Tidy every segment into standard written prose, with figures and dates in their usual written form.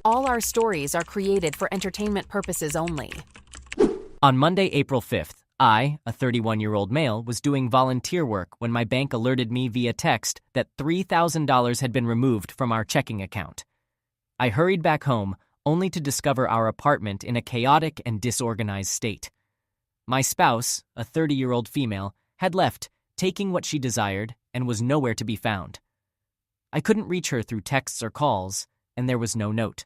All our stories are created for entertainment purposes only. On Monday, April 5th, I, a 31-year-old male, was doing volunteer work when my bank alerted me via text that $3,000 had been removed from our checking account. I hurried back home, only to discover our apartment in a chaotic and disorganized state. My spouse, a 30-year-old female, had left, taking what she desired, and was nowhere to be found. I couldn't reach her through texts or calls, and there was no note.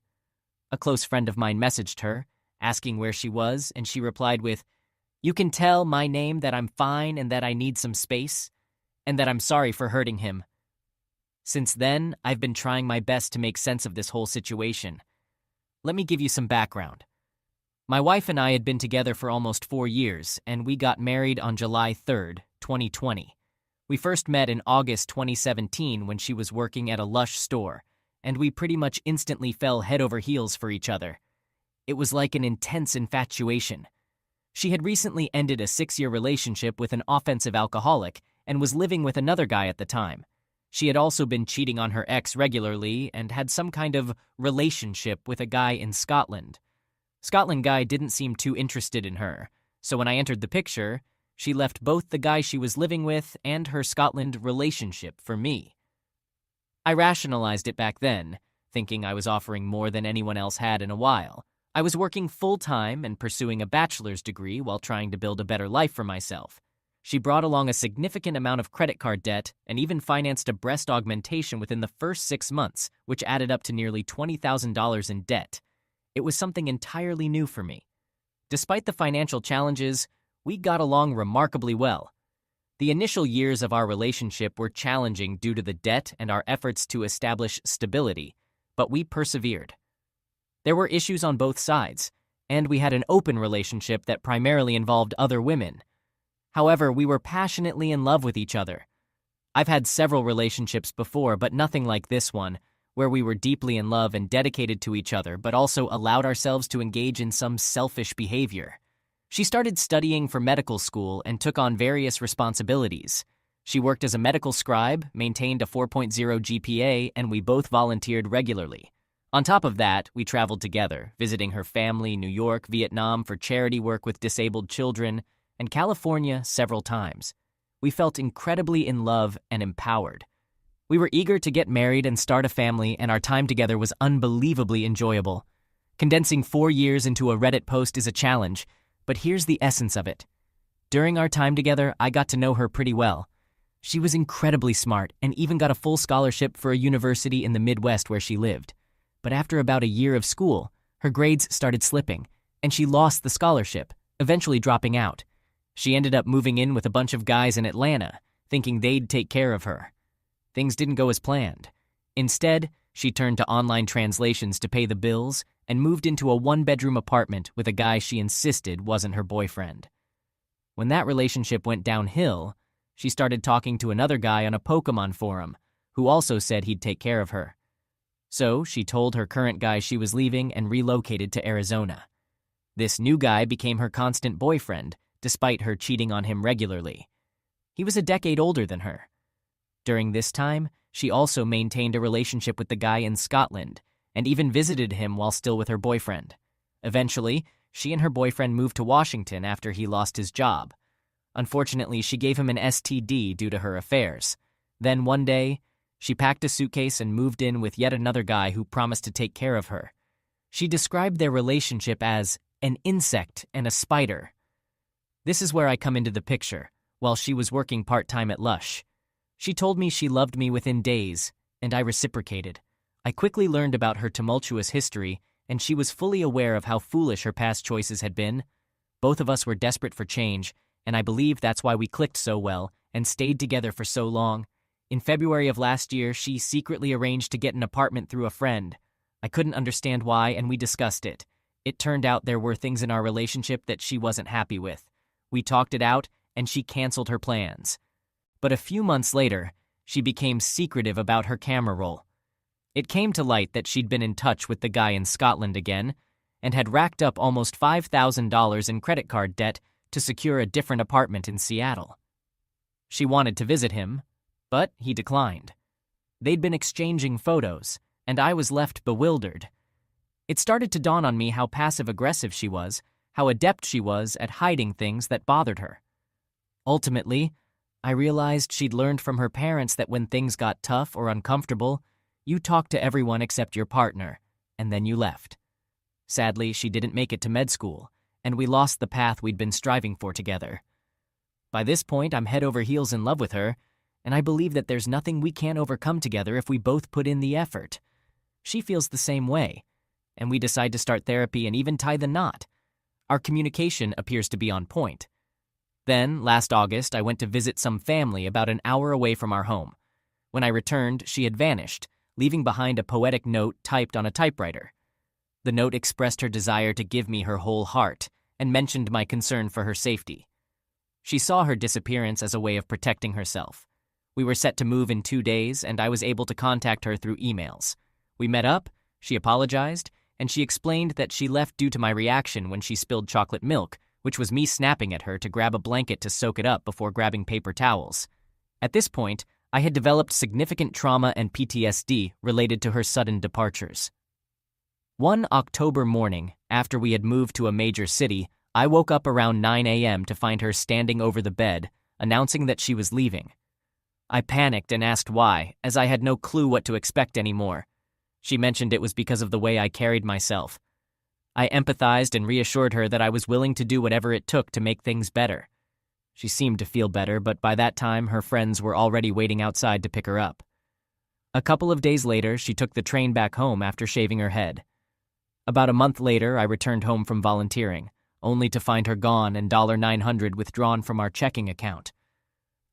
A close friend of mine messaged her, asking where she was, and she replied with, "You can tell my name that I'm fine and that I need some space, and that I'm sorry for hurting him." Since then, I've been trying my best to make sense of this whole situation. Let me give you some background. My wife and I had been together for almost 4 years, and we got married on July 3rd, 2020. We first met in August 2017 when she was working at a Lush store, and we pretty much instantly fell head over heels for each other. It was like an intense infatuation. She had recently ended a 6-year relationship with an offensive alcoholic and was living with another guy at the time. She had also been cheating on her ex regularly and had some kind of relationship with a guy in Scotland. Scotland guy didn't seem too interested in her, so when I entered the picture, she left both the guy she was living with and her Scotland relationship for me. I rationalized it back then, thinking I was offering more than anyone else had in a while. I was working full-time and pursuing a bachelor's degree while trying to build a better life for myself. She brought along a significant amount of credit card debt and even financed a breast augmentation within the first 6 months, which added up to nearly $20,000 in debt. It was something entirely new for me. Despite the financial challenges, we got along remarkably well. The initial years of our relationship were challenging due to the debt and our efforts to establish stability, but we persevered. There were issues on both sides, and we had an open relationship that primarily involved other women. However, we were passionately in love with each other. I've had several relationships before, but nothing like this one, where we were deeply in love and dedicated to each other, but also allowed ourselves to engage in some selfish behavior. She started studying for medical school and took on various responsibilities. She worked as a medical scribe, maintained a 4.0 GPA, and we both volunteered regularly. On top of that, we traveled together, visiting her family, New York, Vietnam for charity work with disabled children, and California several times. We felt incredibly in love and empowered. We were eager to get married and start a family, and our time together was unbelievably enjoyable. Condensing 4 years into a Reddit post is a challenge, but here's the essence of it. During our time together, I got to know her pretty well. She was incredibly smart and even got a full scholarship for a university in the Midwest where she lived. But after about a year of school, her grades started slipping, and she lost the scholarship, eventually dropping out. She ended up moving in with a bunch of guys in Atlanta, thinking they'd take care of her. Things didn't go as planned. Instead, she turned to online translations to pay the bills and moved into a 1-bedroom apartment with a guy she insisted wasn't her boyfriend. When that relationship went downhill, she started talking to another guy on a Pokemon forum, who also said he'd take care of her. So she told her current guy she was leaving and relocated to Arizona. This new guy became her constant boyfriend, despite her cheating on him regularly. He was a decade older than her. During this time, she also maintained a relationship with the guy in Scotland and even visited him while still with her boyfriend. Eventually, she and her boyfriend moved to Washington after he lost his job. Unfortunately, she gave him an STD due to her affairs. Then one day, she packed a suitcase and moved in with yet another guy who promised to take care of her. She described their relationship as an insect and a spider. This is where I come into the picture, while she was working part-time at Lush. She told me she loved me within days, and I reciprocated. I quickly learned about her tumultuous history, and she was fully aware of how foolish her past choices had been. Both of us were desperate for change, and I believe that's why we clicked so well and stayed together for so long. In February of last year, she secretly arranged to get an apartment through a friend. I couldn't understand why, and we discussed it. It turned out there were things in our relationship that she wasn't happy with. We talked it out, and she canceled her plans. But a few months later, she became secretive about her camera roll. It came to light that she'd been in touch with the guy in Scotland again and had racked up almost $5,000 in credit card debt to secure a different apartment in Seattle. She wanted to visit him, but he declined. They'd been exchanging photos, and I was left bewildered. It started to dawn on me how passive-aggressive she was, how adept she was at hiding things that bothered her. Ultimately, I realized she'd learned from her parents that when things got tough or uncomfortable, you talked to everyone except your partner, and then you left. Sadly, she didn't make it to med school, and we lost the path we'd been striving for together. By this point, I'm head over heels in love with her, and I believe that there's nothing we can't overcome together if we both put in the effort. She feels the same way, and we decide to start therapy and even tie the knot. Our communication appears to be on point. Then, last August, I went to visit some family about an hour away from our home. When I returned, she had vanished, leaving behind a poetic note typed on a typewriter. The note expressed her desire to give me her whole heart and mentioned my concern for her safety. She saw her disappearance as a way of protecting herself. We were set to move in 2 days, and I was able to contact her through emails. We met up, she apologized, and she explained that she left due to my reaction when she spilled chocolate milk, which was me snapping at her to grab a blanket to soak it up before grabbing paper towels. At this point, I had developed significant trauma and PTSD related to her sudden departures. One October morning, after we had moved to a major city, I woke up around 9 a.m. to find her standing over the bed, announcing that she was leaving. I panicked and asked why, as I had no clue what to expect anymore. She mentioned it was because of the way I carried myself. I empathized and reassured her that I was willing to do whatever it took to make things better. She seemed to feel better, but by that time her friends were already waiting outside to pick her up. A couple of days later, she took the train back home after shaving her head. About a month later, I returned home from volunteering, only to find her gone and $900 withdrawn from our checking account.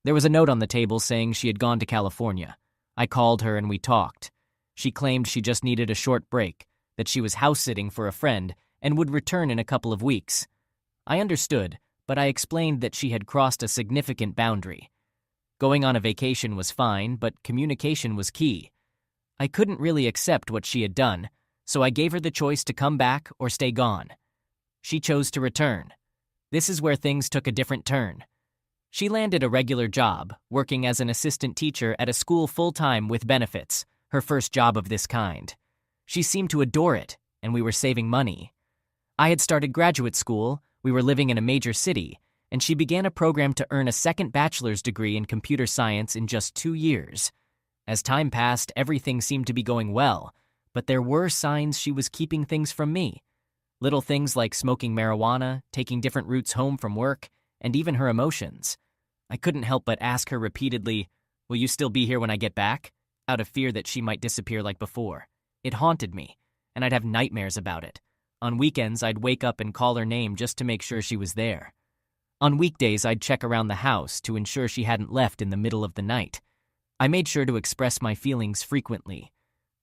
There was a note on the table saying she had gone to California. I called her and we talked. She claimed she just needed a short break, that she was house-sitting for a friend and would return in a couple of weeks. I understood, but I explained that she had crossed a significant boundary. Going on a vacation was fine, but communication was key. I couldn't really accept what she had done, so I gave her the choice to come back or stay gone. She chose to return. This is where things took a different turn. She landed a regular job, working as an assistant teacher at a school full-time with benefits, her first job of this kind. She seemed to adore it, and we were saving money. I had started graduate school, we were living in a major city, and she began a program to earn a second bachelor's degree in computer science in just 2 years. As time passed, everything seemed to be going well, but there were signs she was keeping things from me. Little things like smoking marijuana, taking different routes home from work, and even her emotions. I couldn't help but ask her repeatedly, "Will you still be here when I get back?" out of fear that she might disappear like before. It haunted me, and I'd have nightmares about it. On weekends, I'd wake up and call her name just to make sure she was there. On weekdays, I'd check around the house to ensure she hadn't left in the middle of the night. I made sure to express my feelings frequently.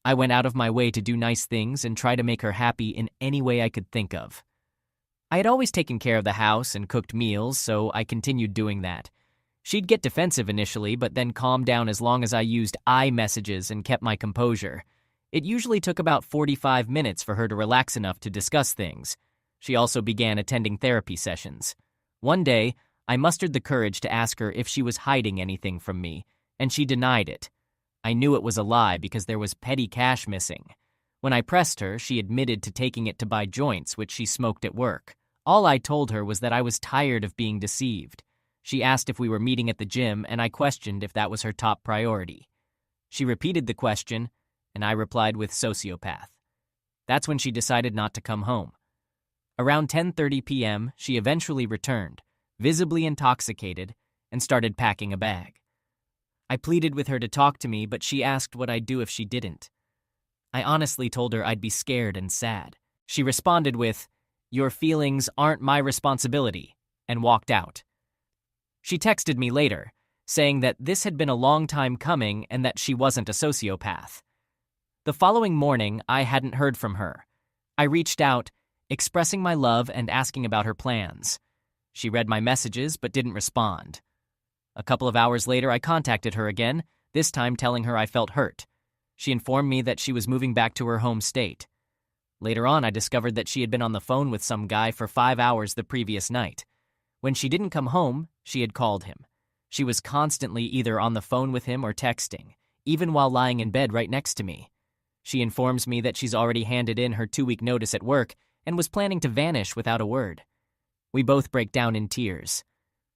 I went out of my way to do nice things and try to make her happy in any way I could think of. I had always taken care of the house and cooked meals, so I continued doing that. She'd get defensive initially, but then calm down as long as I used I messages and kept my composure. It usually took about 45 minutes for her to relax enough to discuss things. She also began attending therapy sessions. One day, I mustered the courage to ask her if she was hiding anything from me, and she denied it. I knew it was a lie because there was petty cash missing. When I pressed her, she admitted to taking it to buy joints, which she smoked at work. All I told her was that I was tired of being deceived. She asked if we were meeting at the gym, and I questioned if that was her top priority. She repeated the question, and I replied with sociopath. That's when she decided not to come home. Around 10:30 p.m., she eventually returned, visibly intoxicated, and started packing a bag. I pleaded with her to talk to me, but she asked what I'd do if she didn't. I honestly told her I'd be scared and sad. She responded with, "Your feelings aren't my responsibility," and walked out. She texted me later, saying that this had been a long time coming and that she wasn't a sociopath. The following morning, I hadn't heard from her. I reached out, expressing my love and asking about her plans. She read my messages but didn't respond. A couple of hours later, I contacted her again, this time telling her I felt hurt. She informed me that she was moving back to her home state. Later on, I discovered that she had been on the phone with some guy for 5 hours the previous night. When she didn't come home, she had called him. She was constantly either on the phone with him or texting, even while lying in bed right next to me. She informs me that she's already handed in her 2-week notice at work and was planning to vanish without a word. We both break down in tears.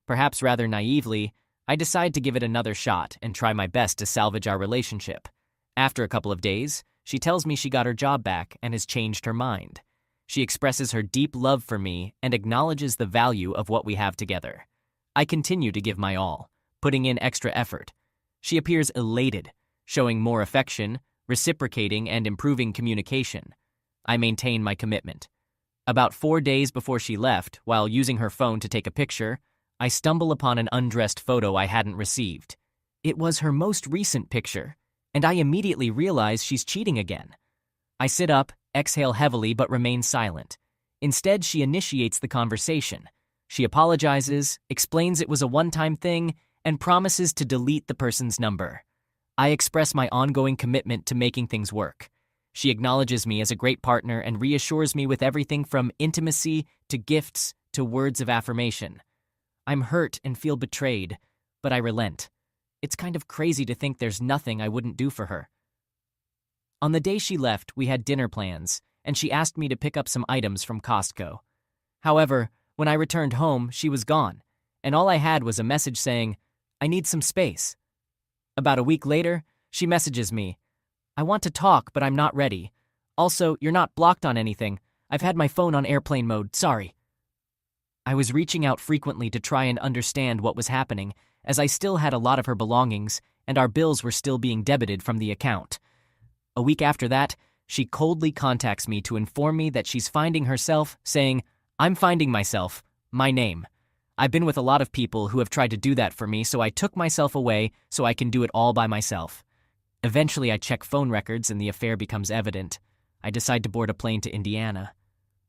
Perhaps rather naively, I decide to give it another shot and try my best to salvage our relationship. After a couple of days, she tells me she got her job back and has changed her mind. She expresses her deep love for me and acknowledges the value of what we have together. I continue to give my all, putting in extra effort. She appears elated, showing more affection, reciprocating and improving communication. I maintain my commitment. About 4 days before she left, while using her phone to take a picture, I stumble upon an undressed photo I hadn't received. It was her most recent picture, and I immediately realize she's cheating again. I sit up, exhale heavily, but remain silent. Instead, she initiates the conversation. She apologizes, explains it was a one-time thing, and promises to delete the person's number. I express my ongoing commitment to making things work. She acknowledges me as a great partner and reassures me with everything from intimacy to gifts to words of affirmation. I'm hurt and feel betrayed, but I relent. It's kind of crazy to think there's nothing I wouldn't do for her. On the day she left, we had dinner plans, and she asked me to pick up some items from Costco. However, when I returned home, she was gone, and all I had was a message saying, "I need some space." About a week later, she messages me, "I want to talk, but I'm not ready. Also, you're not blocked on anything. I've had my phone on airplane mode, sorry." I was reaching out frequently to try and understand what was happening, as I still had a lot of her belongings, and our bills were still being debited from the account. A week after that, she coldly contacts me to inform me that she's finding herself, saying, "I'm finding myself, my name. I've been with a lot of people who have tried to do that for me, so I took myself away so I can do it all by myself." Eventually, I check phone records and the affair becomes evident. I decide to board a plane to Indiana.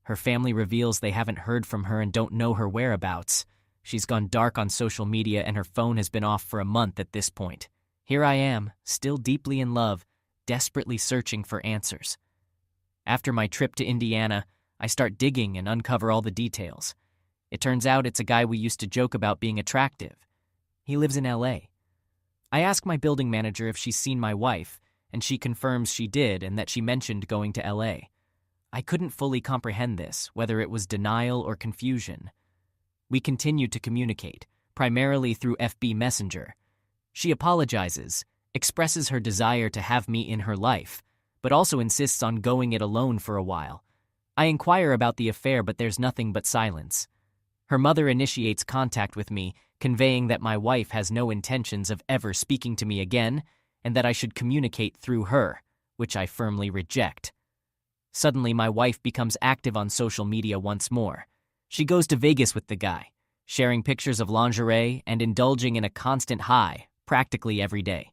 Her family reveals they haven't heard from her and don't know her whereabouts. She's gone dark on social media and her phone has been off for a month at this point. Here I am, still deeply in love, desperately searching for answers. After my trip to Indiana, I start digging and uncover all the details. It turns out it's a guy we used to joke about being attractive. He lives in LA. I ask my building manager if she's seen my wife, and she confirms she did and that she mentioned going to LA. I couldn't fully comprehend this, whether it was denial or confusion. We continued to communicate, primarily through FB Messenger. She apologizes, expresses her desire to have me in her life, but also insists on going it alone for a while. I inquire about the affair, but there's nothing but silence. Her mother initiates contact with me, conveying that my wife has no intentions of ever speaking to me again, and that I should communicate through her, which I firmly reject. Suddenly, my wife becomes active on social media once more. She goes to Vegas with the guy, sharing pictures of lingerie and indulging in a constant high, practically every day.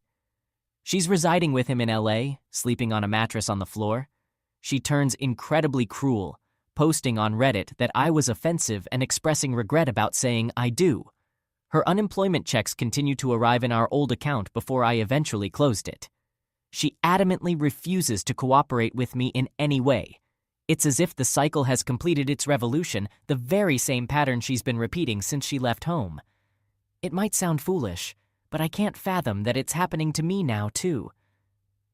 She's residing with him in LA, sleeping on a mattress on the floor. She turns incredibly cruel, posting on Reddit that I was offensive and expressing regret about saying "I do." Her unemployment checks continue to arrive in our old account before I eventually closed it. She adamantly refuses to cooperate with me in any way. It's as if the cycle has completed its revolution, the very same pattern she's been repeating since she left home. It might sound foolish, but I can't fathom that it's happening to me now, too.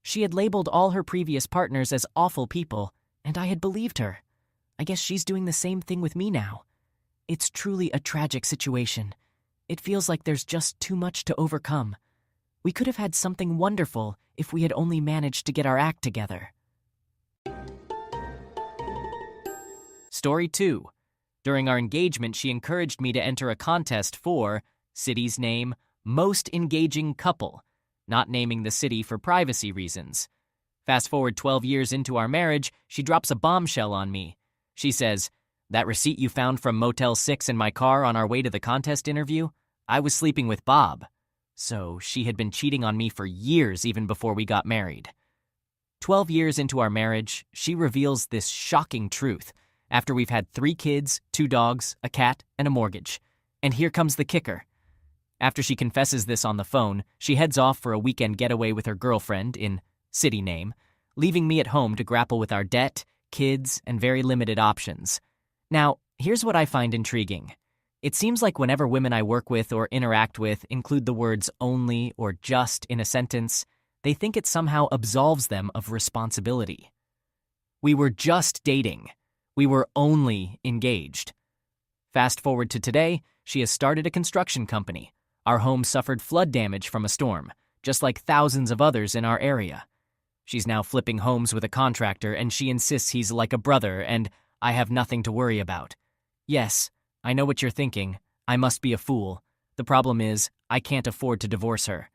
She had labeled all her previous partners as awful people, and I had believed her. I guess she's doing the same thing with me now. It's truly a tragic situation. It feels like there's just too much to overcome. We could have had something wonderful if we had only managed to get our act together. Story 2. During our engagement, she encouraged me to enter a contest for city's name, most engaging couple, not naming the city for privacy reasons. Fast forward 12 years into our marriage, she drops a bombshell on me. She says, "That receipt you found from Motel 6 in my car on our way to the contest interview? I was sleeping with Bob." So she had been cheating on me for years even before we got married. 12 years into our marriage, she reveals this shocking truth after we've had 3 kids, 2 dogs, a cat, and a mortgage. And here comes the kicker. After she confesses this on the phone, she heads off for a weekend getaway with her girlfriend in city name, leaving me at home to grapple with our debt, kids, and very limited options. Now, here's what I find intriguing. It seems like whenever women I work with or interact with include the words only or just in a sentence, They think it somehow absolves them of responsibility. We were just dating. We were only engaged. Fast forward to today, she has started a construction company. Our home suffered flood damage from a storm, just like thousands of others in our area. She's now flipping homes with a contractor, and she insists he's like a brother and I have nothing to worry about. Yes, I know what you're thinking. I must be a fool. The problem is, I can't afford to divorce her.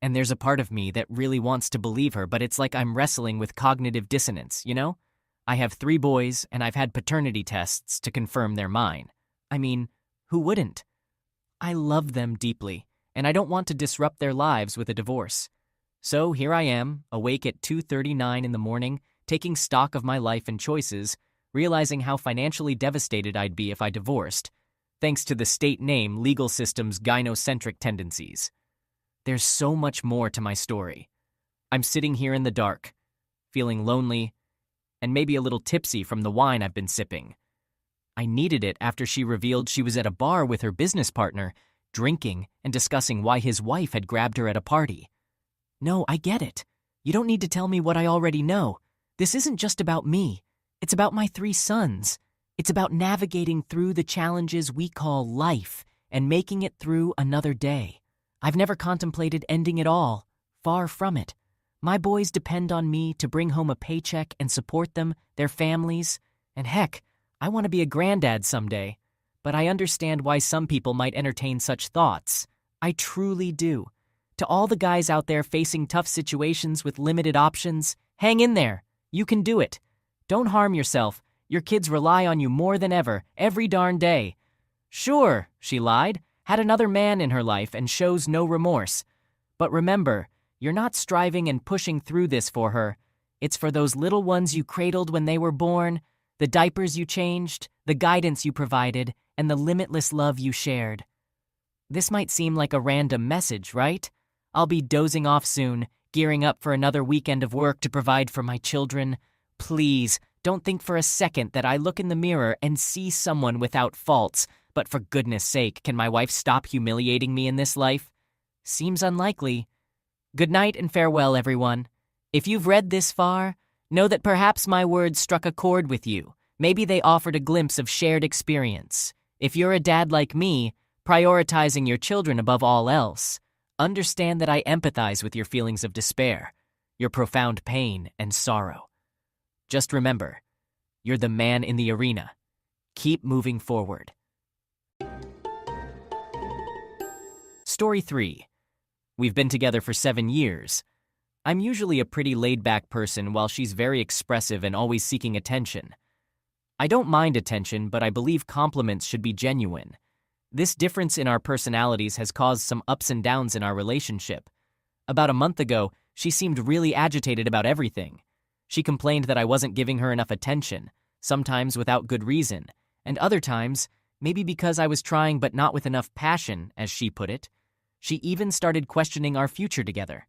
And there's a part of me that really wants to believe her, but it's like I'm wrestling with cognitive dissonance, you know? I have 3 boys, and I've had paternity tests to confirm they're mine. I mean, who wouldn't? I love them deeply, and I don't want to disrupt their lives with a divorce. So here I am, awake at 2:39 in the morning, taking stock of my life and choices, realizing how financially devastated I'd be if I divorced, thanks to the state name legal system's gynocentric tendencies. There's so much more to my story. I'm sitting here in the dark, feeling lonely, and maybe a little tipsy from the wine I've been sipping. I needed it after she revealed she was at a bar with her business partner, drinking and discussing why his wife had grabbed her at a party. No, I get it. You don't need to tell me what I already know. This isn't just about me. It's about my 3 sons. It's about navigating through the challenges we call life and making it through another day. I've never contemplated ending it all. Far from it. My boys depend on me to bring home a paycheck and support them, their families, and heck, I want to be a granddad someday. But I understand why some people might entertain such thoughts. I truly do. To all the guys out there facing tough situations with limited options, hang in there. You can do it. Don't harm yourself. Your kids rely on you more than ever, every darn day. Sure, she lied, had another man in her life and shows no remorse. But remember, you're not striving and pushing through this for her. It's for those little ones you cradled when they were born, the diapers you changed, the guidance you provided, and the limitless love you shared. This might seem like a random message, right? I'll be dozing off soon, gearing up for another weekend of work to provide for my children. Please, don't think for a second that I look in the mirror and see someone without faults, but for goodness sake, can my wife stop humiliating me in this life? Seems unlikely. Good night and farewell, everyone. If you've read this far, know that perhaps my words struck a chord with you. Maybe they offered a glimpse of shared experience. If you're a dad like me, prioritizing your children above all else, understand that I empathize with your feelings of despair, your profound pain and sorrow. Just remember, you're the man in the arena. Keep moving forward. Story 3. We've been together for 7 years. I'm usually a pretty laid-back person while she's very expressive and always seeking attention. I don't mind attention, but I believe compliments should be genuine. This difference in our personalities has caused some ups and downs in our relationship. About a month ago, she seemed really agitated about everything. She complained that I wasn't giving her enough attention, sometimes without good reason, and other times, maybe because I was trying but not with enough passion, as she put it. She even started questioning our future together.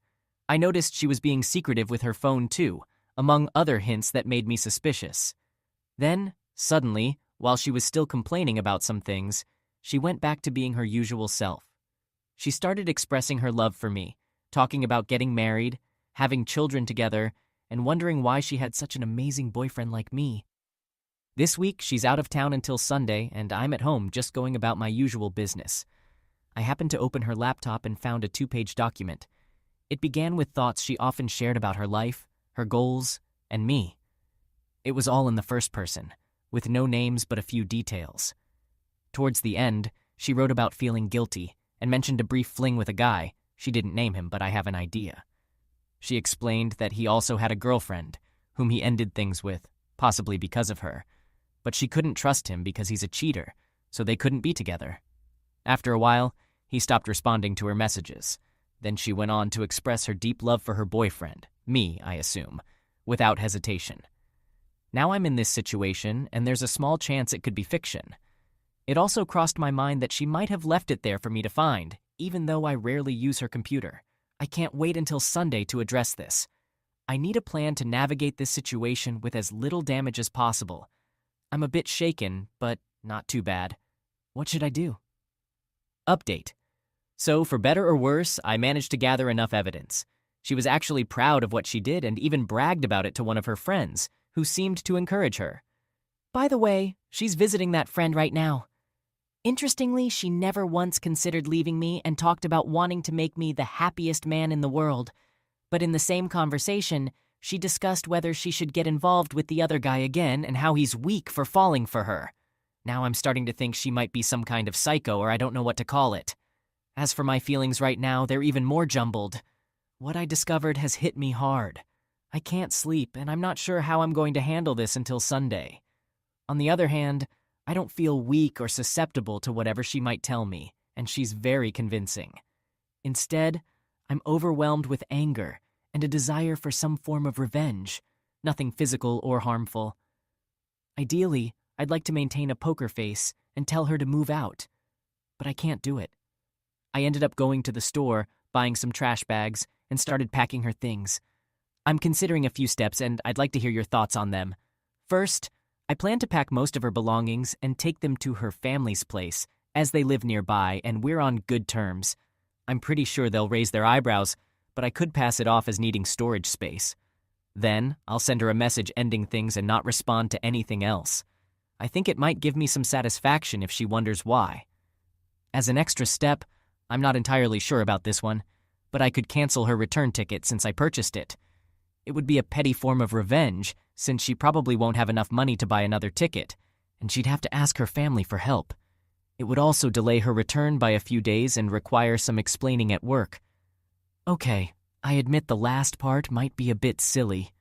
I noticed she was being secretive with her phone too, among other hints that made me suspicious. Then, suddenly, while she was still complaining about some things, she went back to being her usual self. She started expressing her love for me, talking about getting married, having children together, and wondering why she had such an amazing boyfriend like me. This week, she's out of town until Sunday, and I'm at home just going about my usual business. I happened to open her laptop and found a 2-page document. It began with thoughts she often shared about her life, her goals, and me. It was all in the first person, with no names but a few details. Towards the end, she wrote about feeling guilty and mentioned a brief fling with a guy. She didn't name him, but I have an idea. She explained that he also had a girlfriend, whom he ended things with, possibly because of her. But she couldn't trust him because he's a cheater, so they couldn't be together. After a while, he stopped responding to her messages. Then she went on to express her deep love for her boyfriend, me, I assume, without hesitation. Now I'm in this situation, and there's a small chance it could be fiction. It also crossed my mind that she might have left it there for me to find, even though I rarely use her computer. I can't wait until Sunday to address this. I need a plan to navigate this situation with as little damage as possible. I'm a bit shaken, but not too bad. What should I do? Update. So, for better or worse, I managed to gather enough evidence. She was actually proud of what she did and even bragged about it to one of her friends, who seemed to encourage her. By the way, she's visiting that friend right now. Interestingly, she never once considered leaving me and talked about wanting to make me the happiest man in the world. But in the same conversation, she discussed whether she should get involved with the other guy again and how he's weak for falling for her. Now I'm starting to think she might be some kind of psycho, or I don't know what to call it. As for my feelings right now, they're even more jumbled. What I discovered has hit me hard. I can't sleep, and I'm not sure how I'm going to handle this until Sunday. On the other hand, I don't feel weak or susceptible to whatever she might tell me, and she's very convincing. Instead, I'm overwhelmed with anger and a desire for some form of revenge, nothing physical or harmful. Ideally, I'd like to maintain a poker face and tell her to move out, but I can't do it. I ended up going to the store, buying some trash bags, and started packing her things. I'm considering a few steps, and I'd like to hear your thoughts on them. First, I plan to pack most of her belongings and take them to her family's place, as they live nearby and we're on good terms. I'm pretty sure they'll raise their eyebrows, but I could pass it off as needing storage space. Then, I'll send her a message ending things and not respond to anything else. I think it might give me some satisfaction if she wonders why. As an extra step, I'm not entirely sure about this one, but I could cancel her return ticket since I purchased it. It would be a petty form of revenge, since she probably won't have enough money to buy another ticket, and she'd have to ask her family for help. It would also delay her return by a few days and require some explaining at work. Okay, I admit the last part might be a bit silly.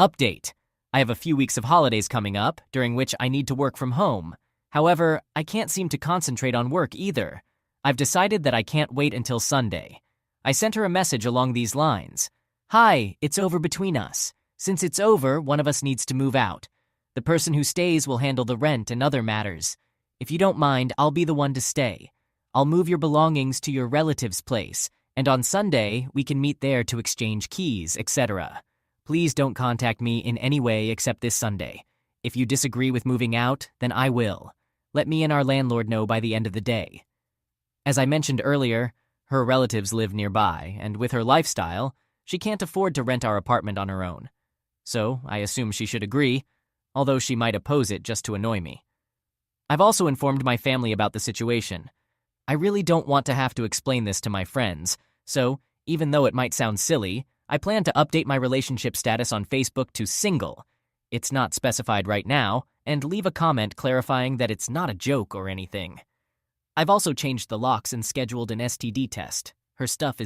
Update. I have a few weeks of holidays coming up, during which I need to work from home. However, I can't seem to concentrate on work either. I've decided that I can't wait until Sunday. I sent her a message along these lines. Hi, it's over between us. Since it's over, one of us needs to move out. The person who stays will handle the rent and other matters. If you don't mind, I'll be the one to stay. I'll move your belongings to your relative's place, and on Sunday, we can meet there to exchange keys, etc. Please don't contact me in any way except this Sunday. If you disagree with moving out, then I will. Let me and our landlord know by the end of the day. As I mentioned earlier, her relatives live nearby, and with her lifestyle, she can't afford to rent our apartment on her own. So I assume she should agree, although she might oppose it just to annoy me. I've also informed my family about the situation. I really don't want to have to explain this to my friends, so even though it might sound silly, I plan to update my relationship status on Facebook to single. It's not specified right now, and leave a comment clarifying that it's not a joke or anything. I've also changed the locks and scheduled an STD test. Her stuff is